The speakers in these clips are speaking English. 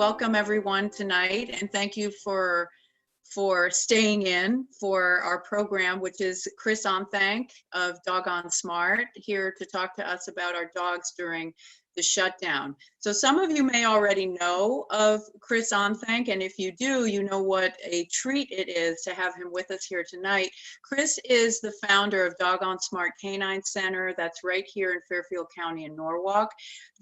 welcome everyone tonight, and thank you for staying in for our program, which is Chris Onthank of Doggone Smart, here to talk to us about our dogs during the shutdown. So some of you may already know of Chris Onthank, and if you do, you know what a treat it is to have him with us here tonight. Chris is the founder of Doggone Smart Canine Center, that's right here in Fairfield County in Norwalk.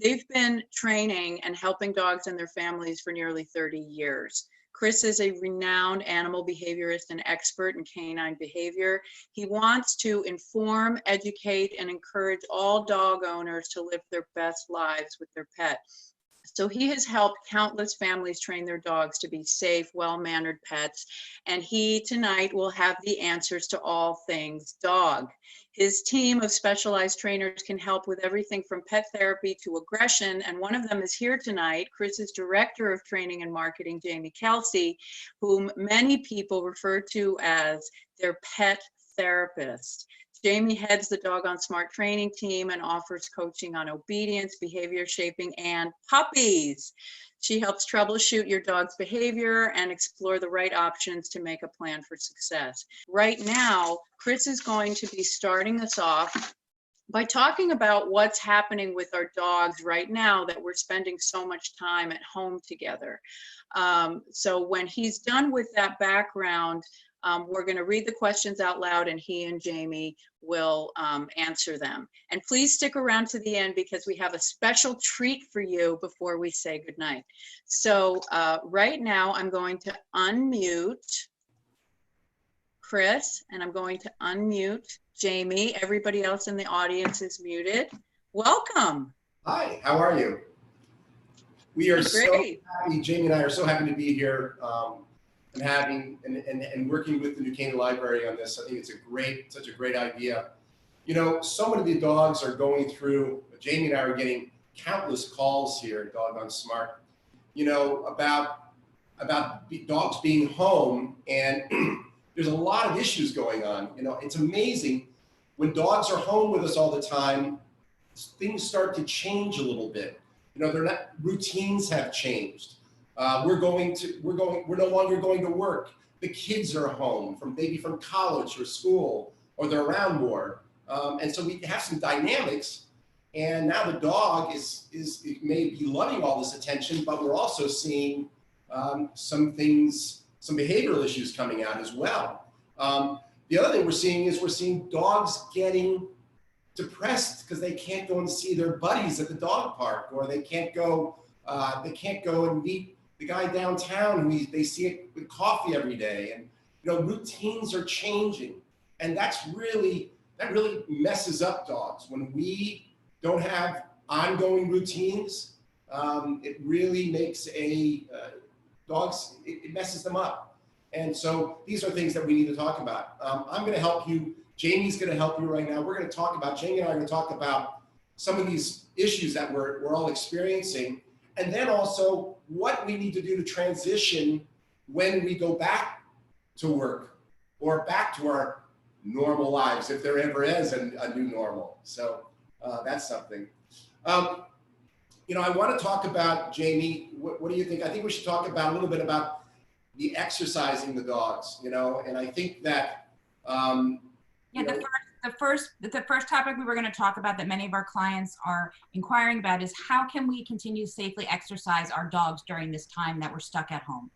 They've been training and helping dogs and their families for nearly 30 years. Chris is a renowned animal behaviorist and expert in canine behavior. He wants to inform, educate, and encourage all dog owners to live their best lives with their pet. So he has helped countless families train their dogs to be safe, well-mannered pets, and he tonight will have the answers to all things dog. His team of specialized trainers can help with everything from pet therapy to aggression, and one of them is here tonight, Chris's Director of Training and Marketing, Jamie Kelsey, whom many people refer to as their pet therapist. Jamie heads the Doggone Smart training team and offers coaching on obedience, behavior shaping, and puppies. She helps troubleshoot your dog's behavior and explore the right options to make a plan for success. Right now, Chris is going to be starting us off by talking about what's happening with our dogs right now that we're spending so much time at home together. So when he's done with that background, we're going to read the questions out loud and he and Jamie will answer them. And please stick around to the end because we have a special treat for you before we say goodnight. So right now I'm going to unmute Chris and I'm going to unmute Jamie. Everybody else in the audience is muted. Welcome. Hi, how are you? We are so happy, Jamie and I are so happy to be here. And having and working with the New Canaan Library on this. I think it's such a great idea. You know, so many of the dogs are going through, Jamie and I are getting countless calls here at Doggone Smart, you know, about dogs being home, and there's a lot of issues going on. You know, it's amazing when dogs are home with us all the time, things start to change a little bit. You know, routines have changed. We're no longer going to work. The kids are home maybe from college or school, or they're around more. And so we have some dynamics, and now the dog may be loving all this attention, but we're also seeing some behavioral issues coming out as well. The other thing we're seeing dogs getting depressed because they can't go and see their buddies at the dog park, or they can't go and meet the guy downtown who they see it with coffee every day. And you know, routines are changing, and that really messes up dogs. When we don't have ongoing routines, it really makes dogs, it messes them up. And so these are things that we need to talk about. I'm going to help you. Jamie's going to help you right now. We're going to talk about, Jamie and I are going to talk about some of these issues that we're all experiencing, and then also what we need to do to transition when we go back to work or back to our normal lives, if there ever is a new normal. So that's something. You know, I want to talk about, Jamie, what do you think? I think we should talk about a little bit about the exercising the dogs, you know, and I think that, the first topic we were going to talk about that many of our clients are inquiring about is how can we continue to safely exercise our dogs during this time that we're stuck at home?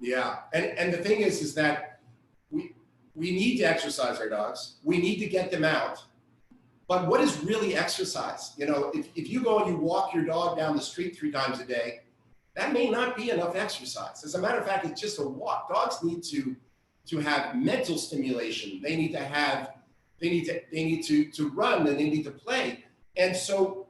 Yeah, and the thing is that we need to exercise our dogs. We need to get them out. But what is really exercise? You know, if you go and you walk your dog down the street 3 times a day, that may not be enough exercise. As a matter of fact, it's just a walk. Dogs need to have mental stimulation. They need to run, and they need to play. And so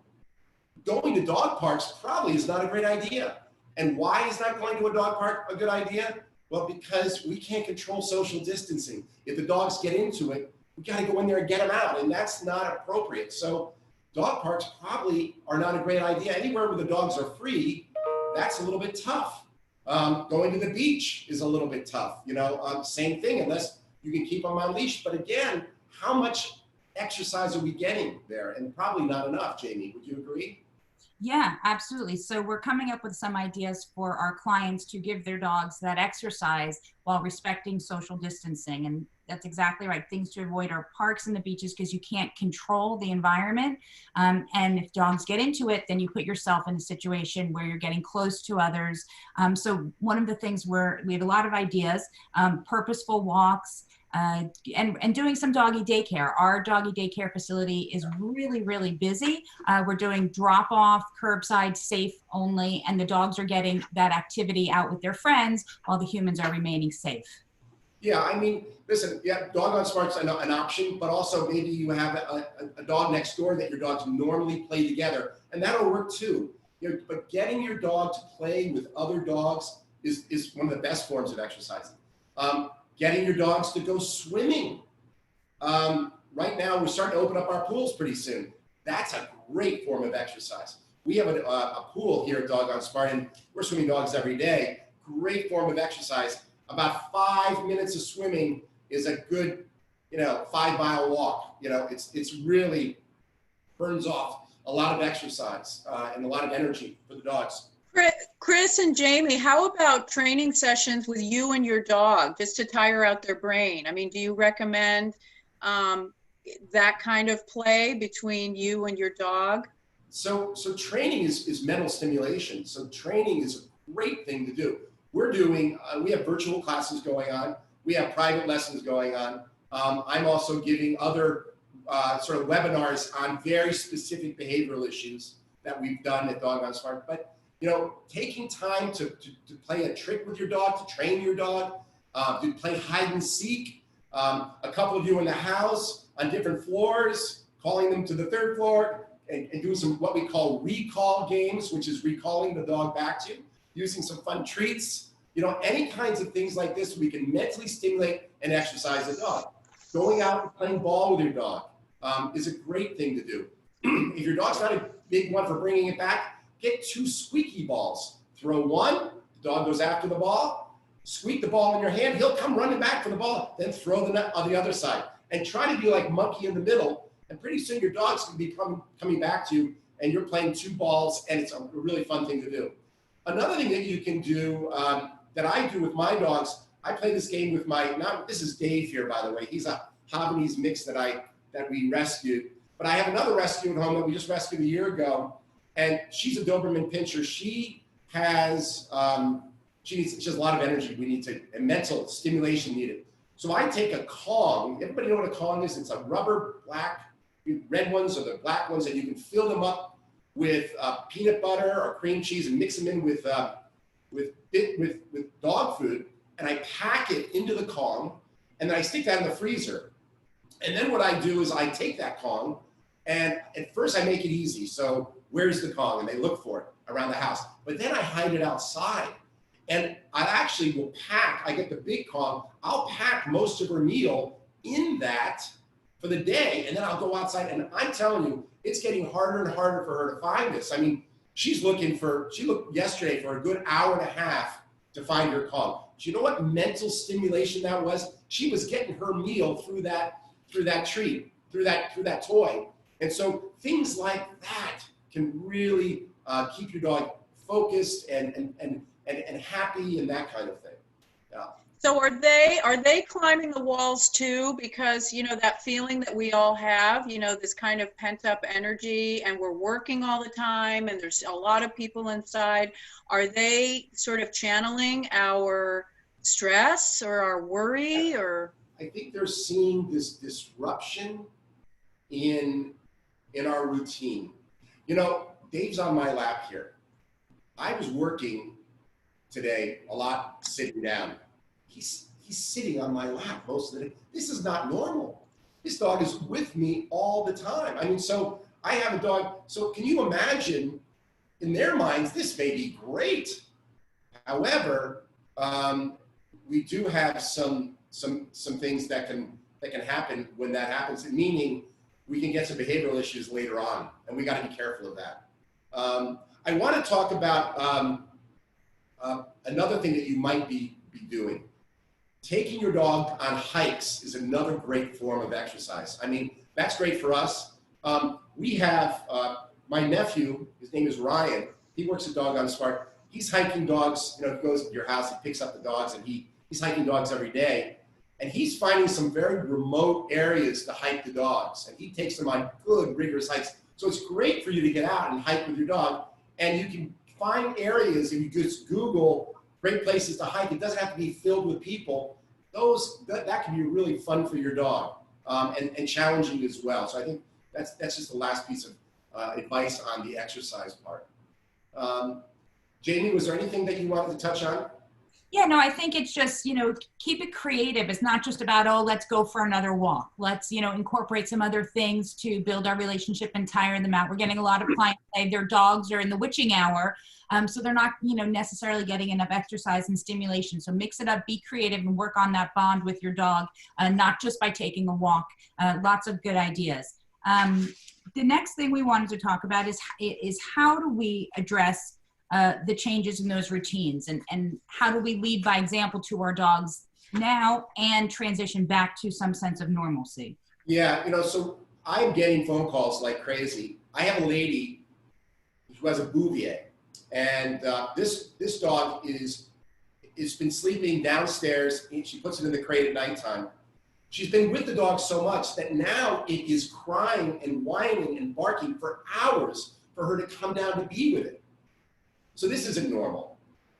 going to dog parks probably is not a great idea. And why is not going to a dog park a good idea? Well, because we can't control social distancing. If the dogs get into it, we got to go in there and get them out, and that's not appropriate. So dog parks probably are not a great idea. Anywhere where the dogs are free, that's a little bit tough. Going to the beach is a little bit tough. You know, same thing, unless you can keep them on leash. But again, how much exercise are we getting there? And probably not enough, Jamie. Would you agree? Yeah, absolutely. So we're coming up with some ideas for our clients to give their dogs that exercise while respecting social distancing. And that's exactly right. Things to avoid are parks and the beaches because you can't control the environment. And if dogs get into it, then you put yourself in a situation where you're getting close to others. So one of the things we have a lot of ideas, purposeful walks, and doing some doggy daycare. Our doggy daycare facility is really, really busy. We're doing drop off, curbside, safe only, and the dogs are getting that activity out with their friends while the humans are remaining safe. Yeah, I mean, listen, yeah, Dog on Smart's an option, but also maybe you have a dog next door that your dogs normally play together, and that'll work too. You know, but getting your dog to play with other dogs is one of the best forms of exercising. Getting your dogs to go swimming. Right now, we're starting to open up our pools pretty soon. That's a great form of exercise. We have a pool here at Dog on Smart, and we're swimming dogs every day. Great form of exercise. About 5 minutes of swimming is a good, 5-mile walk. It's really burns off a lot of exercise and a lot of energy for the dogs. Chris and Jamie, how about training sessions with you and your dog just to tire out their brain? I mean, do you recommend that kind of play between you and your dog? So training is mental stimulation. So training is a great thing to do. We're doing, we have virtual classes going on. We have private lessons going on. I'm also giving other sort of webinars on very specific behavioral issues that we've done at Dog on Smart. But taking time to play a trick with your dog, to train your dog, to play hide and seek, a couple of you in the house on different floors, calling them to the third floor, and doing some what we call recall games, which is recalling the dog back to you, using some fun treats, any kinds of things like this, we can mentally stimulate and exercise the dog. Going out and playing ball with your dog is a great thing to do. If your dog's not a big one for bringing it back, get 2 squeaky balls. Throw one, the dog goes after the ball, squeak the ball in your hand, he'll come running back for the ball, then throw the net on the other side. And try to be like monkey in the middle, and pretty soon your dog's gonna be coming back to you, and you're playing 2 balls, and it's a really fun thing to do. Another thing that you can do, that I do with my dogs, I play this game with this is Dave here, by the way. He's a Havanese mix that we rescued. But I have another rescue at home that we just rescued a year ago. And she's a Doberman Pinscher. She has, she has a lot of energy. And mental stimulation needed. So I take a Kong. Everybody know what a Kong is? It's a rubber red ones or the black ones, and you can fill them up with peanut butter or cream cheese and mix them in with dog food. And I pack it into the Kong, and then I stick that in the freezer. And then what I do is I take that Kong, and at first I make it easy. So where's the Kong? And they look for it around the house. But then I hide it outside. And I actually will I get the big Kong, I'll pack most of her meal in that for the day. And then I'll go outside, and I'm telling you, it's getting harder and harder for her to find this. I mean, she looked yesterday for a good hour and a half to find her Kong. Do you know what mental stimulation that was? She was getting her meal through that treat, through that toy. And so things like that can really keep your dog focused and happy and that kind of thing. Yeah. So are they climbing the walls too? Because, that feeling that we all have, this kind of pent up energy, and we're working all the time and there's a lot of people inside. Are they sort of channeling our stress or our worry? Or I think they're seeing this disruption in our routine. Dave's on my lap here. I was working today a lot sitting down. He's sitting on my lap most of the day. This is not normal. This dog is with me all the time. I mean, so I have a dog. So can you imagine, in their minds, this may be great. However, we do have some things that can happen when that happens. Meaning, we can get some behavioral issues later on, and we got to be careful of that. I want to talk about another thing that you might be doing. Taking your dog on hikes is another great form of exercise. I mean, that's great for us. We have my nephew, his name is Ryan, he works at Doggone Smart. He's hiking dogs, you know, he goes to your house, he picks up the dogs, and he's hiking dogs every day. And he's finding some very remote areas to hike the dogs. And he takes them on good, rigorous hikes. So it's great for you to get out and hike with your dog. And you can find areas, if you just Google great places to hike, it doesn't have to be filled with people. That can be really fun for your dog, and challenging as well. So I think that's just the last piece of advice on the exercise part. Jamie, was there anything that you wanted to touch on? Yeah, no, I think it's just, you know, keep it creative. It's not just about, oh, let's go for another walk. Let's, you know, incorporate some other things to build our relationship and tire them out. We're getting a lot of clients say their dogs are in the witching hour, so they're not, you know, necessarily getting enough exercise and stimulation. So mix it up, be creative, and work on that bond with your dog, not just by taking a walk. Lots of good ideas. The next thing we wanted to talk about is how do we address the changes in those routines, and how do we lead by example to our dogs now and transition back to some sense of normalcy? Yeah, you know, so I'm getting phone calls like crazy. I have a lady who has a Bouvier, and this dog is been sleeping downstairs. She puts it in the crate at nighttime. She's been with the dog so much that now it is crying and whining and barking for hours for her to come down to be with it. So this isn't normal.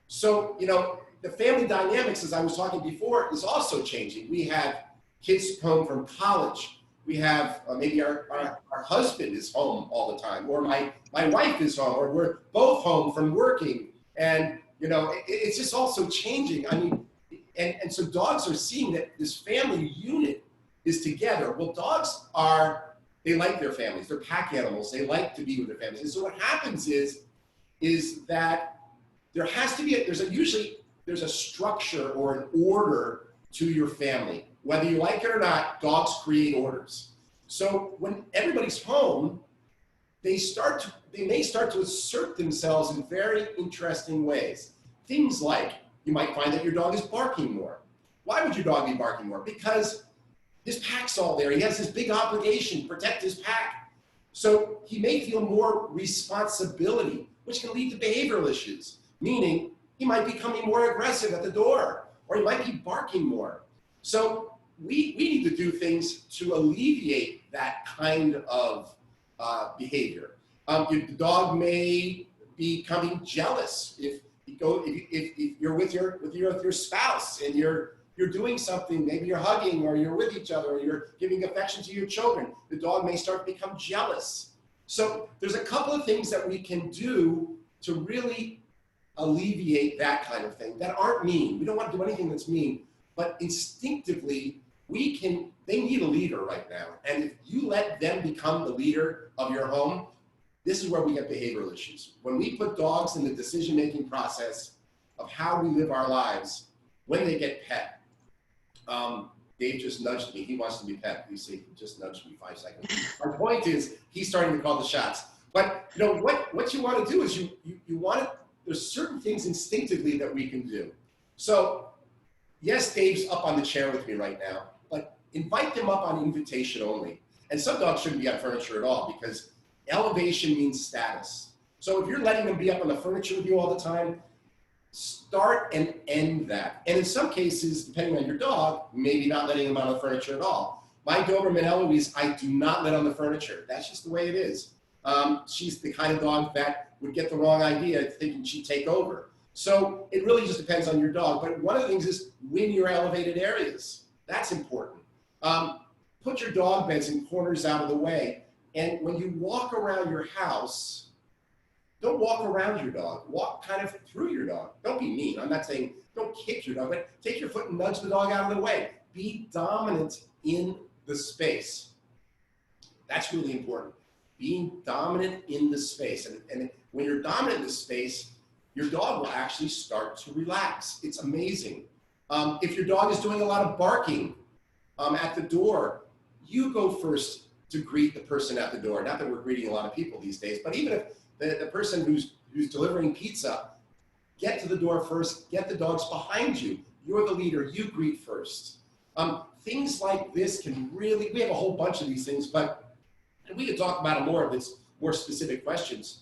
So, you know, the family dynamics, as I was talking before, is also changing. We have kids home from college. We have maybe our husband is home all the time, or my wife is home, or we're both home from working. And, you know, it's just also changing. I mean, and so dogs are seeing that this family unit is together. Well, dogs they like their families. They're pack animals. They like to be with their families. And so what happens is that there has to be there's a structure or an order to your family. Whether you like it or not, dogs create orders. So when everybody's home, they may start to assert themselves in very interesting ways. Things like, you might find that your dog is barking more. Why would your dog be barking more? Because his pack's all there. He has this big obligation to protect his pack. So he may feel more responsibility, which can lead to behavioral issues, meaning he might be becoming more aggressive at the door, or he might be barking more. So we need to do things to alleviate that kind of behavior. The dog may be becoming jealous if you're with your spouse and you're doing something, maybe you're hugging or you're with each other or you're giving affection to your children. The dog may start to become jealous. So there's a couple of things that we can do to really alleviate that kind of thing that aren't mean. We don't want to do anything that's mean, but instinctively they need a leader right now. And if you let them become the leader of your home, this is where we get behavioral issues. When we put dogs in the decision-making process of how we live our lives, when they get pet, Dave just nudged me. He wants to be pet. You see, he just nudged me 5 seconds. My point is, he's starting to call the shots. But you know what you want to do is you want to. There's certain things instinctively that we can do. So, yes, Dave's up on the chair with me right now, but invite them up on invitation only. And some dogs shouldn't be on furniture at all because elevation means status. So if you're letting them be up on the furniture with you all the time, start and end that. And in some cases, depending on your dog, maybe not letting them on the furniture at all. My Doberman Eloise, I do not let on the furniture. That's just the way it is. She's the kind of dog that would get the wrong idea thinking she'd take over. So it really just depends on your dog. But one of the things is win your elevated areas. That's important. Put your dog beds in corners out of the way. And when you walk around your house, don't walk around your dog. Walk kind of through your dog. Don't be mean. I'm not saying don't kick your dog, but take your foot and nudge the dog out of the way. Be dominant in the space. That's really important. Being dominant in the space. And when you're dominant in the space, your dog will actually start to relax. It's amazing. If your dog is doing a lot of barking at the door, you go first to greet the person at the door. Not that we're greeting a lot of people these days, but even if the person who's delivering pizza, get to the door first, get the dogs behind you. You're the leader, you greet first. Things like this can really, we have a whole bunch of these things, but we could talk about more of this more specific questions.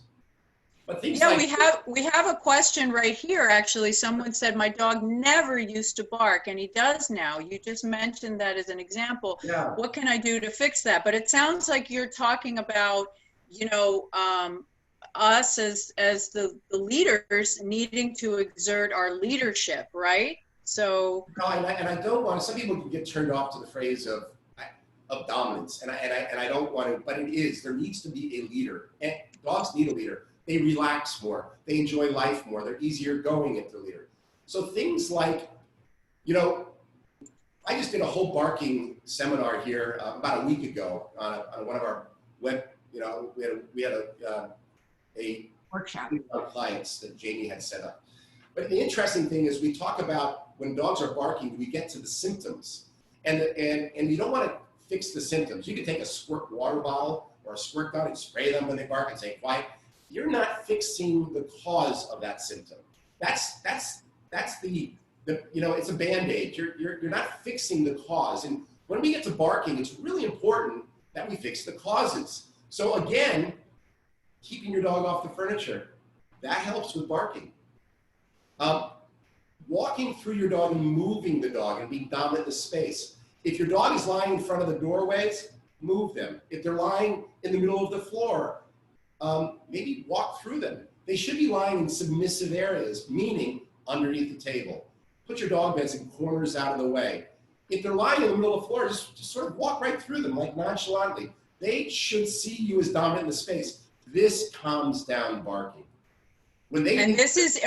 But things Yeah, like, we have a question right here, actually. Someone said, my dog never used to bark, and he does now. You just mentioned that as an example. yeah, What can I do to fix that? But it sounds like you're talking about, you know, us as the leaders needing to exert our leadership, right? So, no, and I don't want to, some people can get turned off to the phrase of dominance, and I don't want to, but it is, there needs to be a leader, and dogs need a leader. They relax more, they enjoy life more, they're easier going if they're leader. So things like, you know, I just did a whole barking seminar here about a week ago on one of our web, you know, we had a Workshop. clients that Jamie had set up. But the interesting thing is we talk about when dogs are barking, we get to the symptoms, and you don't want to fix the symptoms. You can take a squirt water bottle or a squirt gun and spray them when they bark and say quiet. You're not fixing the cause of that symptom. That's the you know, it's a Band-Aid. You're not fixing the cause. And when we get to barking, it's really important that we fix the causes. So again, keeping your dog off the furniture, that helps with barking. Walking through your dog and moving the dog and being dominant in the space. If your dog is lying in front of the doorways, move them. If they're lying in the middle of the floor, maybe walk through them. They should be lying in submissive areas, meaning underneath the table. Put your dog beds in corners out of the way. If they're lying in the middle of the floor, just sort of walk right through them, like nonchalantly. They should see you as dominant in the space. This calms down barking. When they and this is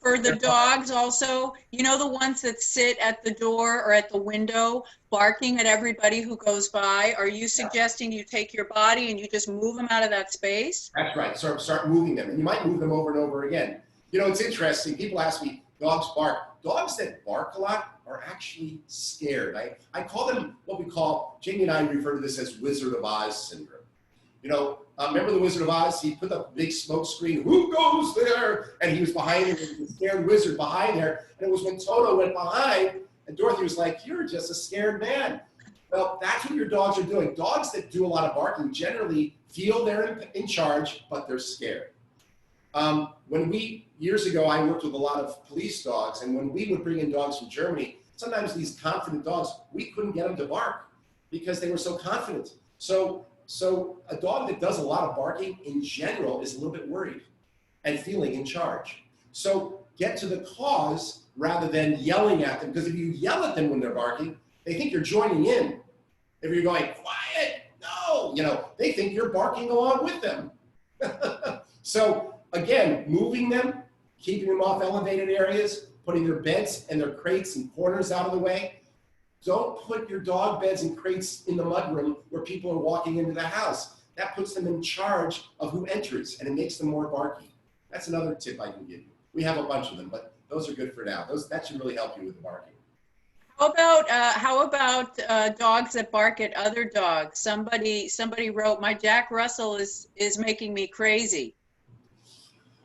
for the dogs also, you know, the ones that sit at the door or at the window barking at everybody who goes by. Are you suggesting you take your body and you just move them out of that space? That's right. Start moving them. And you might move them over and over again. You know, it's interesting. People ask me, dogs bark. Dogs that bark a lot are actually scared. I call them what we call, Jamie and I refer to this as Wizard of Oz syndrome. You know, remember the Wizard of Oz? He put up a big smoke screen. Who goes there? And he was behind him, and the scared wizard behind there. And it was when Toto went behind, and Dorothy was like, you're just a scared man. Well, that's what your dogs are doing. Dogs that do a lot of barking generally feel they're in charge, but they're scared. Years ago, I worked with a lot of police dogs, and when we would bring in dogs from Germany, sometimes these confident dogs, we couldn't get them to bark because they were so confident. So a dog that does a lot of barking in general is a little bit worried and feeling in charge. So get to the cause rather than yelling at them, because if you yell at them when they're barking, they think you're joining in. If you're going, quiet, no, you know, they think you're barking along with them. So again, moving them, keeping them off elevated areas, putting their beds and their crates and corners out of the way. Don't put your dog beds and crates in the mudroom where people are walking into the house. That puts them in charge of who enters, and it makes them more barky. That's another tip I can give you. We have a bunch of them, but those are good for now. That should really help you with the barking. How about dogs that bark at other dogs? Somebody wrote, my Jack Russell is making me crazy.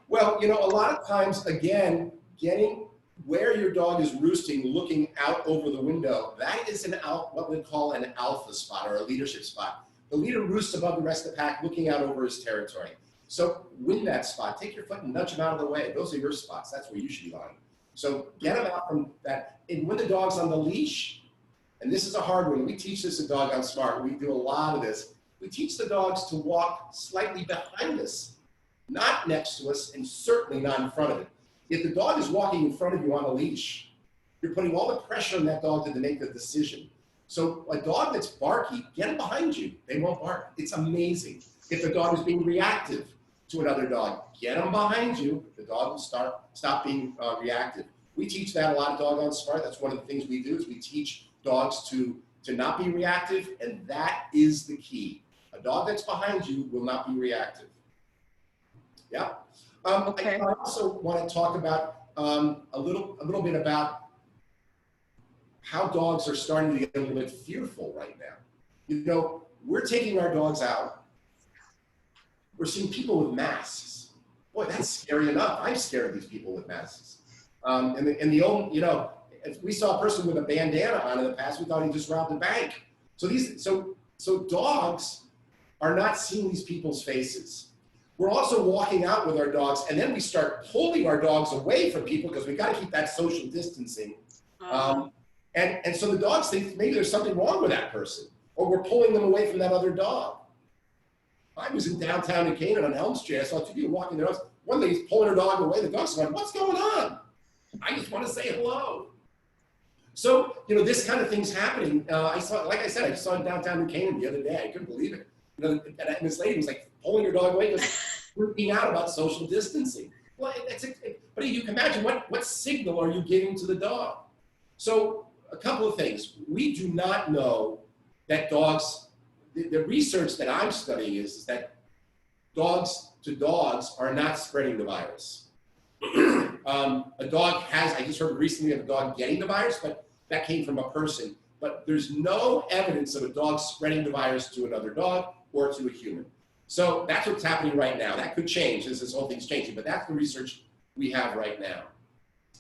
Well, you know, a lot of times, again, getting where your dog is roosting, looking out over the window, that is what we call an alpha spot or a leadership spot. The leader roosts above the rest of the pack, looking out over his territory. So win that spot. Take your foot and nudge him out of the way. Those are your spots. That's where you should be lying. So get him out from that. And when the dog's on the leash, and this is a hard one. We teach this at Dog on Smart. We do a lot of this. We teach the dogs to walk slightly behind us, not next to us, and certainly not in front of it. If the dog is walking in front of you on a leash, you're putting all the pressure on that dog to make the decision. So a dog that's barky, get them behind you. They won't bark. It's amazing. If the dog is being reactive to another dog, get them behind you. The dog will stop being reactive. We teach that a lot at Dog on Smart. That's one of the things we do is we teach dogs to not be reactive, and that is the key. A dog that's behind you will not be reactive. Yeah. Okay. I also want to talk about a little bit about how dogs are starting to get a little bit fearful right now. You know, we're taking our dogs out. We're seeing people with masks. Boy, that's scary enough. I'm scared of these people with masks. And the old, you know, if we saw a person with a bandana on in the past, we thought he just robbed a bank. So dogs are not seeing these people's faces. We're also walking out with our dogs, and then we start pulling our dogs away from people because we got to keep that social distancing. And so the dogs think maybe there's something wrong with that person, or we're pulling them away from that other dog. I was in downtown in Canaan on Elm Street. I saw two people walking their dogs. One lady's pulling her dog away. The dog's going, "What's going on? I just want to say hello." So, you know, this kind of thing's happening. I saw, like I said, I just saw it downtown in Canaan the other day. I couldn't believe it. You know, and this lady was like pulling her dog away because freaking out about social distancing. Well, but you can imagine what signal are you giving to the dog? So a couple of things. We do not know that dogs, the research that I'm studying is that dogs to dogs are not spreading the virus. A dog has, I just heard recently of a dog getting the virus, but that came from a person. But there's no evidence of a dog spreading the virus to another dog or to a human. So that's what's happening right now. That could change as this whole thing's changing, but that's the research we have right now.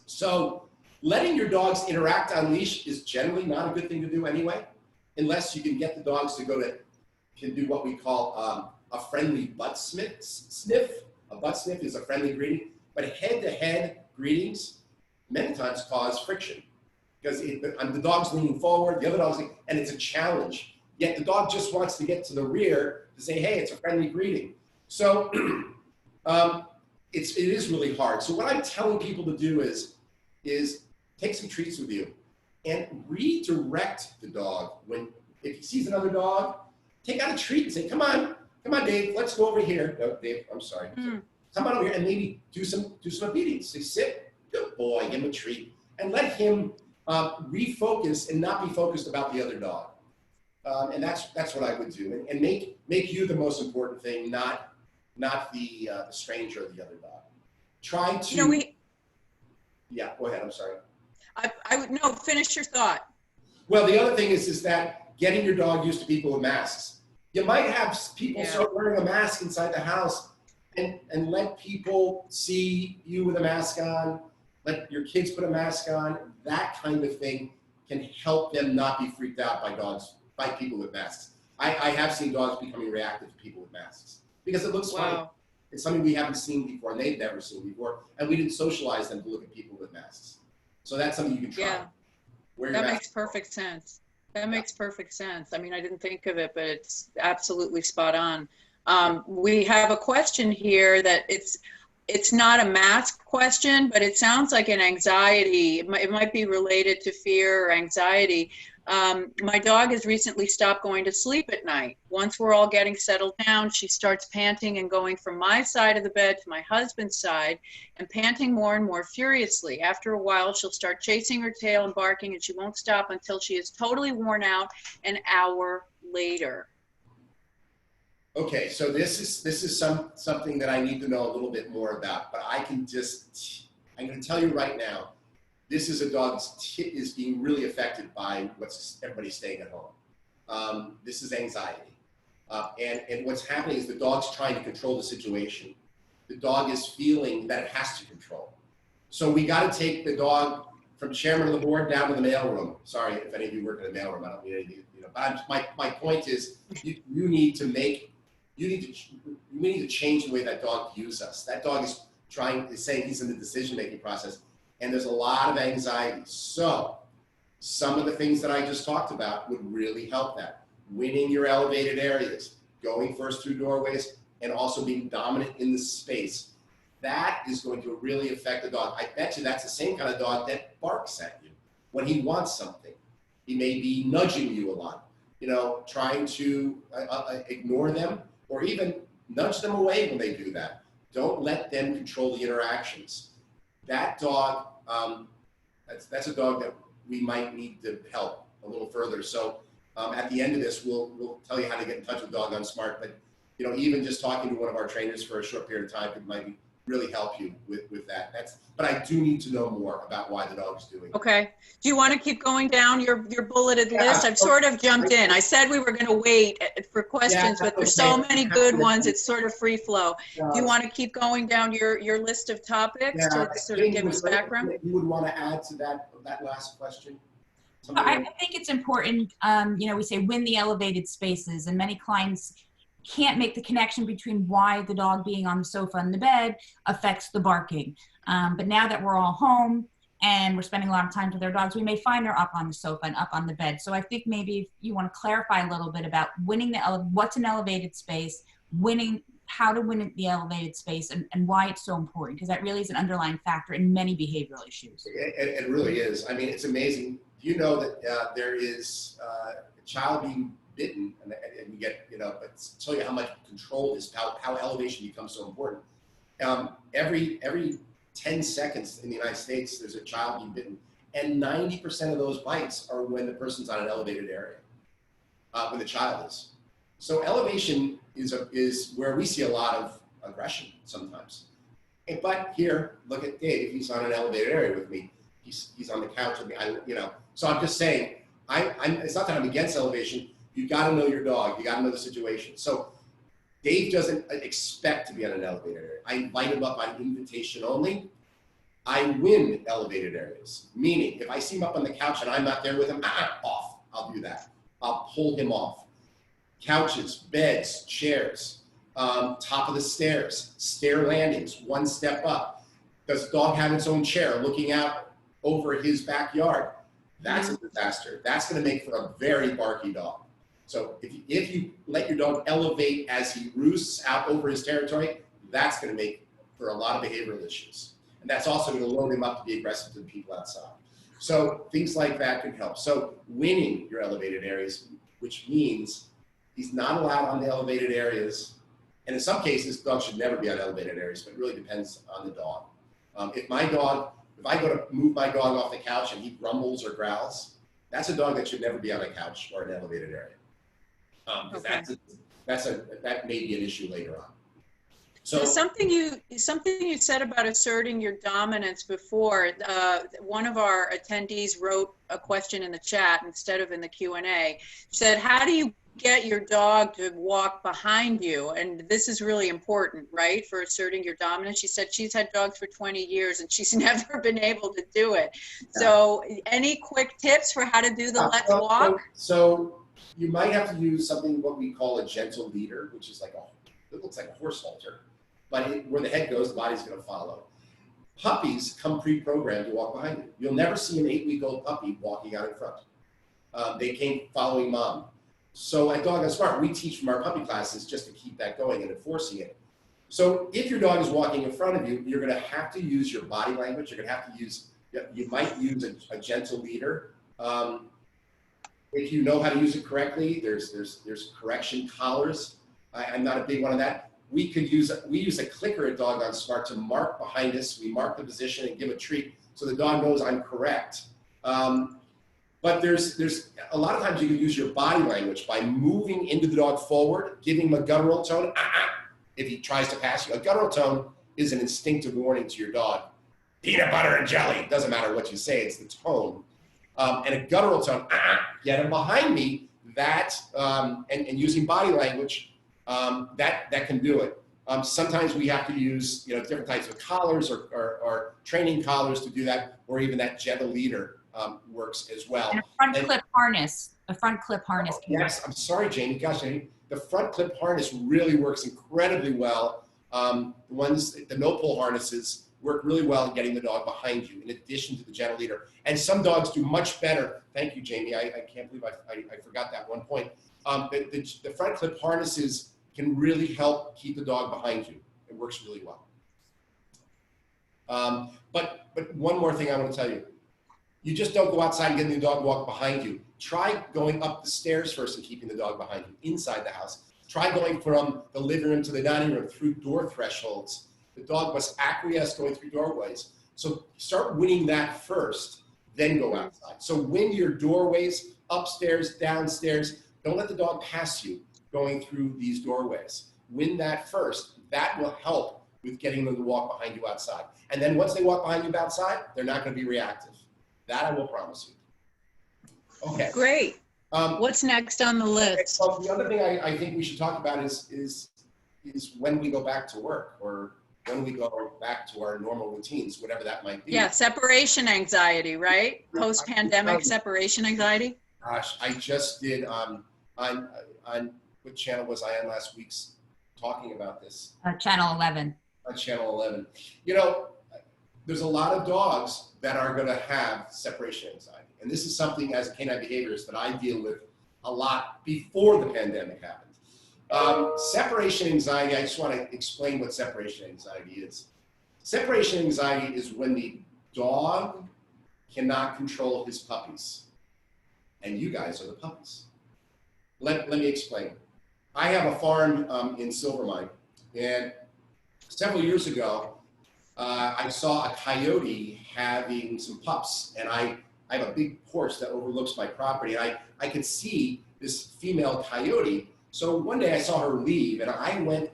So letting your dogs interact on leash is generally not a good thing to do anyway, unless you can get the dogs to can do what we call a friendly butt sniff. A butt sniff is a friendly greeting, but head-to-head greetings many times cause friction because the dog's leaning forward, the other dog's leaning, and it's a challenge. Yet the dog just wants to get to the rear to say, "Hey, it's a friendly greeting." So it is really hard. So what I'm telling people to do is take some treats with you and redirect the dog. If he sees another dog, take out a treat and say, come on, Dave, let's go over here. No, Dave, I'm sorry. Come on over here and maybe do some obedience. Say, sit, good boy, give him a treat, and let him refocus and not be focused about the other dog. And that's what I would do, and make you the most important thing, not the stranger or the other dog. Try to. You know, Yeah, go ahead. I'm sorry. I would no. Finish your thought. Well, the other thing is that getting your dog used to people with masks. You might have people start wearing a mask inside the house, and let people see you with a mask on. Let your kids put a mask on. That kind of thing can help them not be freaked out by people with masks. I have seen dogs becoming reactive to people with masks because it looks funny. It's something we haven't seen before and they've never seen before, and we didn't socialize them to look at people with masks. So that's something you can try. Yeah, that makes perfect sense. That makes perfect sense. I mean, I didn't think of it, but it's absolutely spot on. We have a question here that it's not a mask question, but it sounds like an anxiety. It might be related to fear or anxiety. My dog has recently stopped going to sleep at night. Once we're all getting settled down, she starts panting and going from my side of the bed to my husband's side and panting more and more furiously. After a while, she'll start chasing her tail and barking, and she won't stop until she is totally worn out an hour later. Okay, so this is something that I need to know a little bit more about, but I'm going to tell you right now, this is a dog that is being really affected by everybody staying at home. This is anxiety. And what's happening is the dog's trying to control the situation. The dog is feeling that it has to control. So we got to take the dog from chairman of the board down to the mailroom. Sorry if any of you work in the mailroom. I don't need any, but my point is you need to change the way that dog views us. That dog is saying he's in the decision-making process. And there's a lot of anxiety. So some of the things that I just talked about would really help that. Winning your elevated areas, going first through doorways, and also being dominant in the space. That is going to really affect the dog. I bet you that's the same kind of dog that barks at you when he wants something. He may be nudging you a lot, trying to ignore them or even nudge them away when they do that. Don't let them control the interactions. That dog, that's a dog that we might need to help a little further. So at the end of this, we'll tell you how to get in touch with Dog on Smart. But even just talking to one of our trainers for a short period of time might really help you with that. But I do need to know more about why the dog is doing it. Okay. Do you want to keep going down your bulleted list? I've sort of jumped in. I said we were going to wait for questions, but there's so many good ones. It's sort of free flow. Do you want to keep going down your list of topics to sort of give us background? You would want to add to that last question? I think it's important, we say win the elevated spaces, and many clients can't make the connection between why the dog being on the sofa and the bed affects the barking. But now that we're all home and we're spending a lot of time with our dogs, we may find they're up on the sofa and up on the bed. So I think maybe if you want to clarify a little bit about what's an elevated space, how to win the elevated space, and why it's so important, because that really is an underlying factor in many behavioral issues. It really is. I mean, it's amazing. Do you know that there is a child being bitten, and you get, but to tell you how much control is, how elevation becomes so important. Every 10 seconds in the United States, there's a child being bitten, and 90% of those bites are when the person's on an elevated area, when the child is. So elevation is where we see a lot of aggression sometimes. But here, look at Dave. He's on an elevated area with me. He's on the couch with me. So I'm just saying, it's not that I'm against elevation. You got to know your dog. You got to know the situation. So Dave doesn't expect to be on an elevated area. I invite him up on invitation only. I win elevated areas. Meaning, if I see him up on the couch and I'm not there with him, off. I'll do that. I'll pull him off. Couches, beds, chairs, top of the stairs, stair landings, one step up. Does the dog have its own chair looking out over his backyard? That's a disaster. That's going to make for a very barky dog. So if you let your dog elevate as he roosts out over his territory, that's going to make for a lot of behavioral issues. And that's also going to load him up to be aggressive to the people outside. So things like that can help. So winning your elevated areas, which means he's not allowed on the elevated areas. And in some cases, dogs should never be on elevated areas, but it really depends on the dog. If I go to move my dog off the couch and he grumbles or growls, that's a dog that should never be on a couch or an elevated area. Okay. That may be an issue later on. So something you said about asserting your dominance before, one of our attendees wrote a question in the chat instead of in the Q&A, said, how do you get your dog to walk behind you? And this is really important, right, for asserting your dominance. She said she's had dogs for 20 years and she's never been able to do it. Yeah. So any quick tips for how to do the let's walk? So you might have to use something, what we call a gentle leader, which is it looks like a horse halter, but where the head goes, the body's going to follow. Puppies come pre-programmed to walk behind you. You'll never see an 8-week-old puppy walking out in front. They came following mom. So at Dog on Smart, we teach from our puppy classes just to keep that going and enforcing it. So if your dog is walking in front of you, you're going to have to use your body language. You're going to have to use, you might use a gentle leader. If you know how to use it correctly, there's correction collars. I'm not a big one on that. We use a clicker at Dog on Smart to mark behind us. We mark the position and give a treat so the dog knows I'm correct. But there's a lot of times you can use your body language by moving into the dog forward, giving him a guttural tone. If he tries to pass you, a guttural tone is an instinctive warning to your dog. Peanut butter and jelly. It doesn't matter what you say, it's the tone. And a guttural tone, get him behind me. That and using body language, that can do it. Sometimes we have to use different types of collars or training collars to do that, or even that gentle leader. Works as well. And a front clip harness. A front clip harness. Yes, I'm sorry, Jamie. Gosh, the front clip harness really works incredibly well. The no-pull harnesses work really well in getting the dog behind you, in addition to the gentle leader. And some dogs do much better. Thank you, Jamie. I can't believe I forgot that one point. The front clip harnesses can really help keep the dog behind you. It works really well. But one more thing I want to tell you. You just don't go outside and get the dog walk behind you. Try going up the stairs first and keeping the dog behind you inside the house. Try going from the living room to the dining room through door thresholds. The dog must acquiesce going through doorways. So start winning that first, then go outside. So win your doorways, upstairs, downstairs. Don't let the dog pass you going through these doorways. Win that first. That will help with getting them to walk behind you outside. And then once they walk behind you outside, they're not going to be reactive. That I will promise you. Okay. Great. What's next on the list? Well, the other thing I think we should talk about is when we go back to work, or when we go back to our normal routines, whatever that might be. Yeah, separation anxiety, right? Post-pandemic separation anxiety. Gosh, I just did on what channel was I on last week's talking about this? Channel 11. On channel 11. You know, there's a lot of dogs that are going to have separation anxiety. And this is something as a canine behaviorist that I deal with a lot before the pandemic happened. Separation anxiety, I just want to explain what separation anxiety is. Separation anxiety is when the dog cannot control his puppies. And you guys are the puppies. Let me explain. I have a farm in Silvermine, and several years ago, I saw a coyote having some pups, and I have a big porch that overlooks my property, and I could see this female coyote. So one day I saw her leave, and I went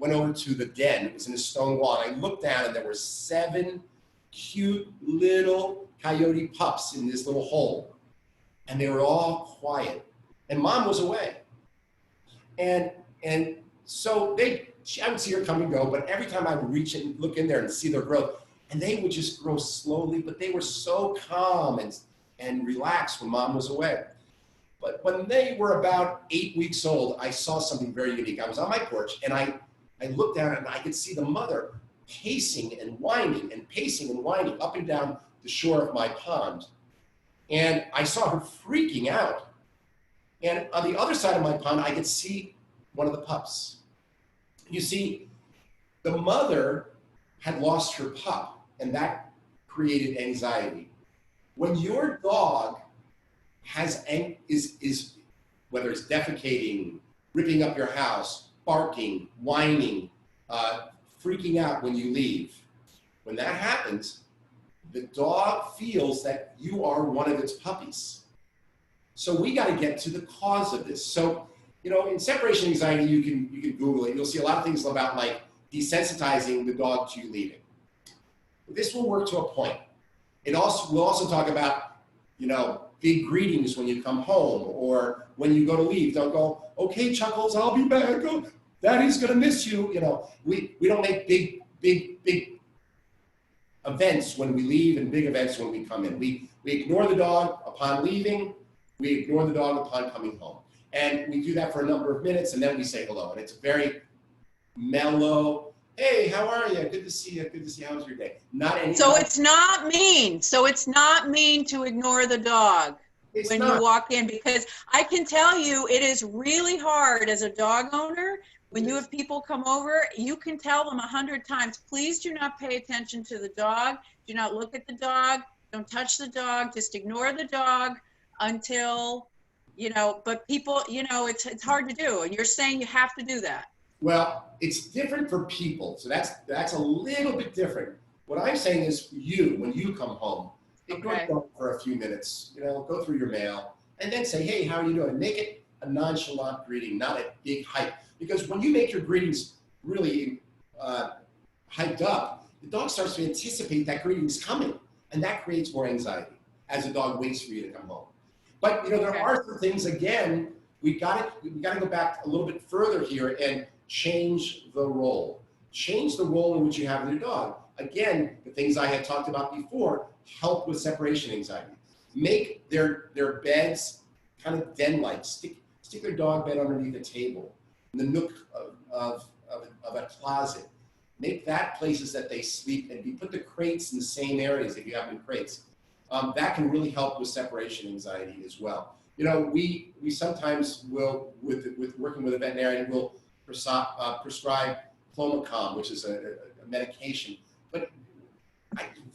over to the den. It was in a stone wall, and I looked down, and there were 7 cute little coyote pups in this little hole, and they were all quiet, and Mom was away. And so I would see her come and go, but every time I would reach and look in there and see their growth, and they would just grow slowly, but they were so calm and relaxed when Mom was away. But when they were about 8 weeks old, I saw something very unique. I was on my porch, and I looked down, and I could see the mother pacing and whining and pacing and whining up and down the shore of my pond. And I saw her freaking out. And on the other side of my pond, I could see one of the pups. You see, the mother had lost her pup, and that created anxiety. When your dog is whether it's defecating, ripping up your house, barking, whining, freaking out when you leave, when that happens, the dog feels that you are one of its puppies. So we got to get to the cause of this. So, you know, in separation anxiety, you can Google it. You'll see a lot of things about like desensitizing the dog to you leaving. This will work to a point. We'll also talk about, you know, big greetings when you come home or when you go to leave. Don't go, okay, Chuckles, I'll be back. Oh, Daddy's gonna miss you. You know, we don't make big events when we leave and big events when we come in. We ignore the dog upon leaving. We ignore the dog upon coming home. And we do that for a number of minutes, and then we say hello. And it's very mellow. Hey, how are you? Good to see you. Good to see you. How was your day? So it's not mean. So it's not mean to ignore the dog when you walk in, because I can tell you it is really hard as a dog owner. When you have people come over, you can tell them 100 times, please do not pay attention to the dog. Do not look at the dog. Don't touch the dog. Just ignore the dog until, you know, but people, you know, it's hard to do. And you're saying you have to do that. Well, it's different for people. So that's a little bit different. What I'm saying is for you, when you come home, ignore the dog for a few minutes, you know, go through your mail, and then say, hey, how are you doing? Make it a nonchalant greeting, not a big hype. Because when you make your greetings really hyped up, the dog starts to anticipate that greeting is coming, and that creates more anxiety as the dog waits for you to come home. But you know, there are some things, again, we got to go back a little bit further here and change the role. Change the role in which you have with your dog. Again, the things I had talked about before help with separation anxiety. Make their beds kind of den-like. Stick their dog bed underneath a table, in the nook of a closet. Make that places that they sleep, and put the crates in the same areas if you have them crates. That can really help with separation anxiety as well. You know, we sometimes will, with working with a veterinarian, will prescribe Clomicalm, which is a medication. But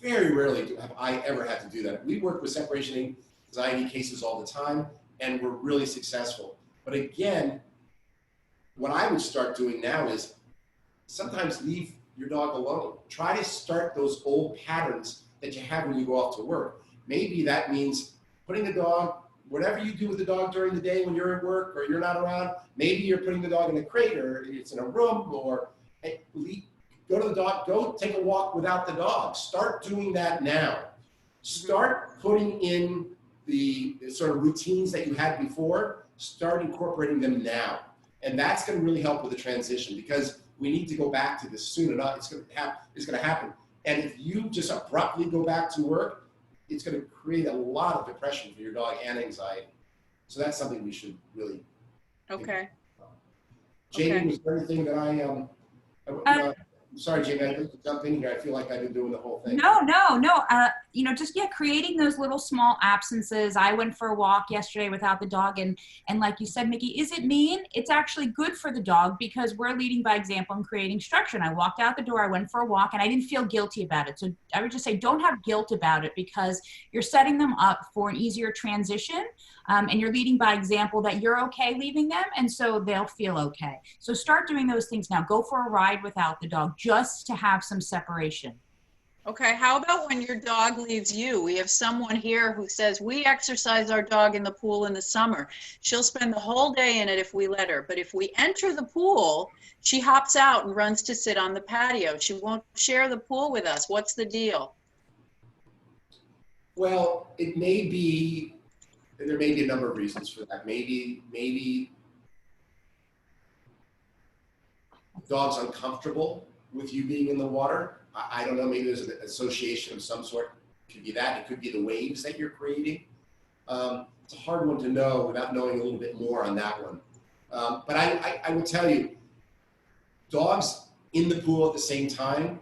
very rarely have I ever had to do that. We work with separation anxiety cases all the time, and we're really successful. But again, what I would start doing now is sometimes leave your dog alone. Try to start those old patterns that you have when you go off to work. Maybe that means putting the dog, whatever you do with the dog during the day when you're at work or you're not around, maybe you're putting the dog in a crate or it's in a room, or hey, go to the dog, go take a walk without the dog. Start doing that now. Start putting in the sort of routines that you had before, start incorporating them now. And that's going to really help with the transition, because we need to go back to this soon enough. It's going to happen. And if you just abruptly go back to work, it's going to create a lot of depression for your dog and anxiety. So that's something we should really think about. Jamie, Okay. was there anything that I'm sorry, Jamie, I didn't jump in here. I feel like I've been doing the whole thing. No. You know, just creating those little small absences. I went for a walk yesterday without the dog, and like you said, Mickey, is it mean? It's actually good for the dog because we're leading by example and creating structure. And I walked out the door, I went for a walk, and I didn't feel guilty about it. So I would just say, don't have guilt about it because you're setting them up for an easier transition, and you're leading by example that you're okay leaving them, and so they'll feel okay. So start doing those things now. Go for a ride without the dog just to have some separation. Okay, how about when your dog leaves you? We have someone here who says, we exercise our dog in the pool in the summer. She'll spend the whole day in it if we let her. But if we enter the pool, she hops out and runs to sit on the patio. She won't share the pool with us. What's the deal? Well, it may be, there may be a number of reasons for that. Maybe dog's uncomfortable with you being in the water. I don't know, maybe there's an association of some sort. It could be that, it could be the waves that you're creating. It's a hard one to know without knowing a little bit more on that one. But I will tell you, dogs in the pool at the same time,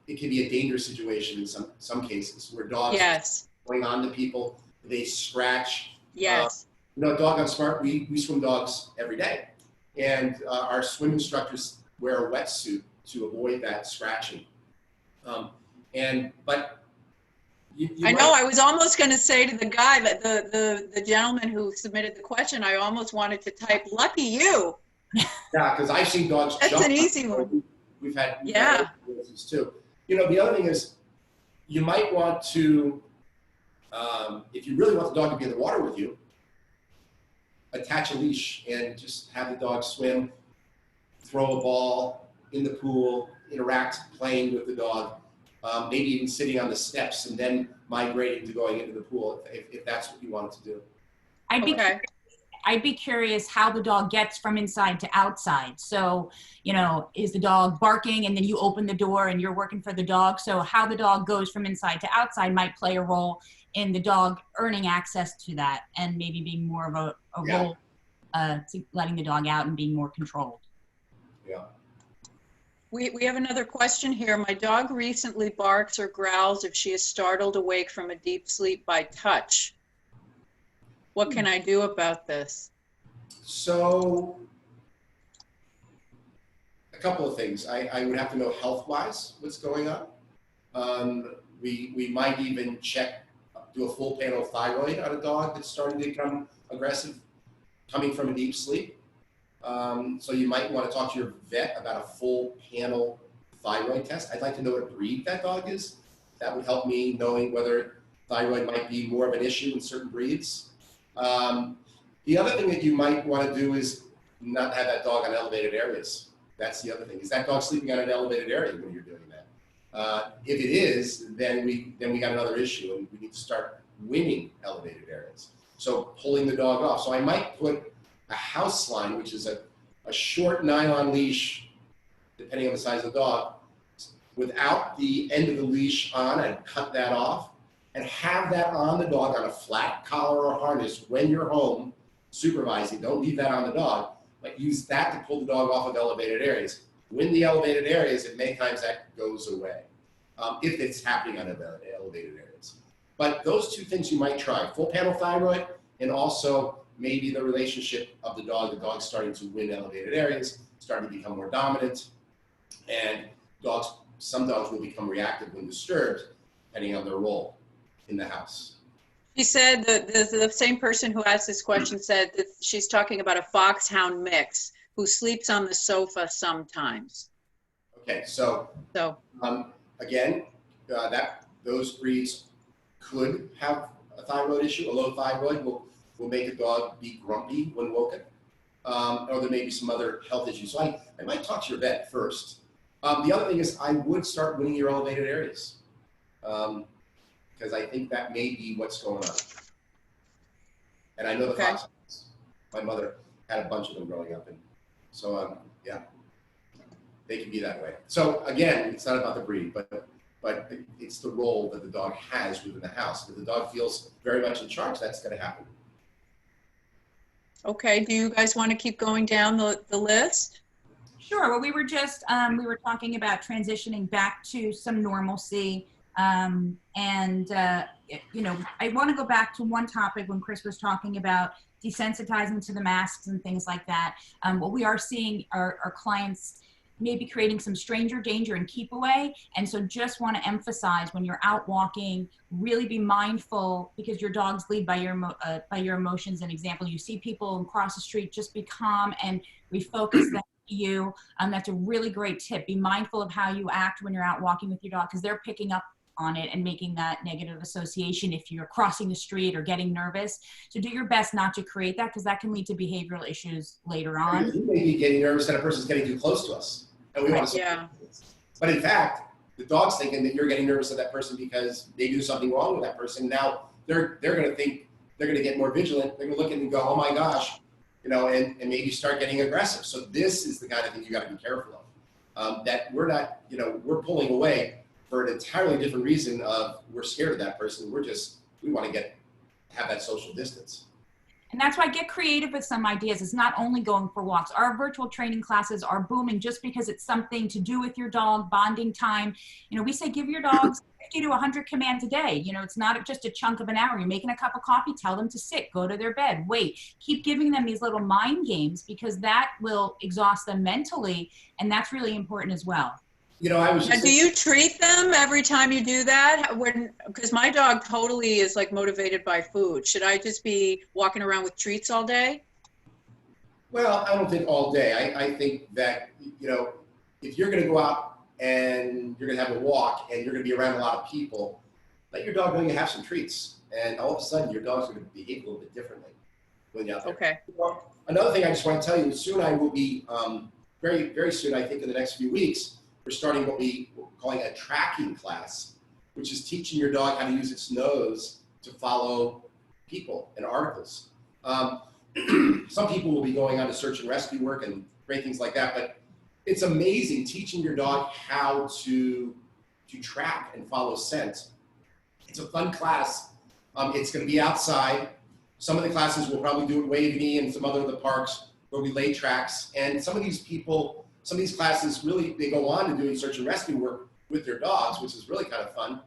it can be a dangerous situation in some cases where dogs Yes. going on to people, they scratch. Yes. You know, Dog on Smart, we swim dogs every day. And our swim instructors wear a wetsuit to avoid that scratching. But I know, I was almost going to say to the guy, that the gentleman who submitted the question, I almost wanted to type, lucky you. Yeah, because I've seen dogs That's jump. an easy one. We've had Yeah. cases too. You know, the other thing is, you might want to, if you really want the dog to be in the water with you, attach a leash and just have the dog swim, throw a ball in the pool, interact, playing with the dog, maybe even sitting on the steps and then migrating to going into the pool if that's what you wanted to do. I'd be curious how the dog gets from inside to outside. So, you know, is the dog barking and then you open the door and you're working for the dog? So how the dog goes from inside to outside might play a role in the dog earning access to that and maybe being more of a role to letting the dog out and being more controlled. Yeah. We have another question here. My dog recently barks or growls if she is startled awake from a deep sleep by touch. What can I do about this? So, a couple of things. I would have to know health-wise what's going on. We might even do a full panel thyroid on a dog that's starting to become aggressive, coming from a deep sleep. So you might want to talk to your vet about a full panel thyroid test. I'd like to know what breed that dog is. That would help me knowing whether thyroid might be more of an issue in certain breeds. The other thing that you might want to do is not have that dog on elevated areas. That's the other thing. Is that dog sleeping on an elevated area when you're doing that? If it is, then we got another issue and we need to start winning elevated areas. So pulling the dog off. So I might put a house line, which is a short nylon leash, depending on the size of the dog, without the end of the leash on, and cut that off and have that on the dog on a flat collar or harness when you're home supervising. Don't leave that on the dog, but use that to pull the dog off of elevated areas. When the elevated areas, it many times that goes away if it's happening on elevated areas. But those two things you might try, full panel thyroid and also maybe the relationship of the dog starting to win elevated areas, starting to become more dominant, and some dogs will become reactive when disturbed, depending on their role in the house. She said that the same person who asked this question said that she's talking about a foxhound mix who sleeps on the sofa sometimes. Okay, so again, those breeds could have a thyroid issue. A low thyroid will make a dog be grumpy when woken, or there may be some other health issues. So I might talk to your vet first. The other thing is I would start winning your elevated areas, because I think that may be what's going on. And I know the foxhounds. My mother had a bunch of them growing up, and so yeah, they can be that way. So again, it's not about the breed, but it's the role that the dog has within the house. If the dog feels very much in charge, that's going to happen. Okay, do you guys want to keep going down the list? Sure. Well, we were just, we were talking about transitioning back to some normalcy. You know, I want to go back to one topic when Chris was talking about desensitizing to the masks and things like that. What we are seeing are clients maybe creating some stranger danger and keep away. And so just want to emphasize when you're out walking, really be mindful, because your dogs lead by your emotions. An example, you see people across the street, just be calm and refocus them to you. That's a really great tip. Be mindful of how you act when you're out walking with your dog, because they're picking up on it and making that negative association if you're crossing the street or getting nervous. So do your best not to create that, because that can lead to behavioral issues later on. You may be getting nervous that a person's getting too close to us, and we want to. Yeah. But in fact, the dog's thinking that you're getting nervous at that person because they do something wrong with that person. Now they're going to think, they're going to get more vigilant. They're going to look at it and go, oh my gosh, you know, and maybe start getting aggressive. So this is the kind of thing you got to be careful of. That we're not, you know, we're pulling away for an entirely different reason of we're scared of that person. We want to have that social distance. And that's why get creative with some ideas. It's not only going for walks. Our virtual training classes are booming just because it's something to do with your dog, bonding time. You know, we say give your dogs 50 to 100 commands a day. You know, it's not just a chunk of an hour. You're making a cup of coffee, tell them to sit, go to their bed, wait. Keep giving them these little mind games, because that will exhaust them mentally, and that's really important as well. You know, I was just do you treat them every time you do that? Because my dog totally is like motivated by food. Should I just be walking around with treats all day? Well, I don't think all day. I think that, you know, if you're going to go out and you're going to have a walk and you're going to be around a lot of people, let your dog know you have some treats. And all of a sudden, your dog's going to behave a little bit differently when you're out there. Okay. Well, another thing I just want to tell you, soon I will be, very, very soon, I think in the next few weeks, we're starting what we're calling a tracking class, which is teaching your dog how to use its nose to follow people and articles. Some people will be going on to search and rescue work and great things like that, but it's amazing teaching your dog how to track and follow scent. It's a fun class. It's going to be outside. Some of the classes we'll probably do at Wavy and some other of the parks where we lay tracks. And some of these classes really, they go on to doing search and rescue work with their dogs, which is really kind of fun.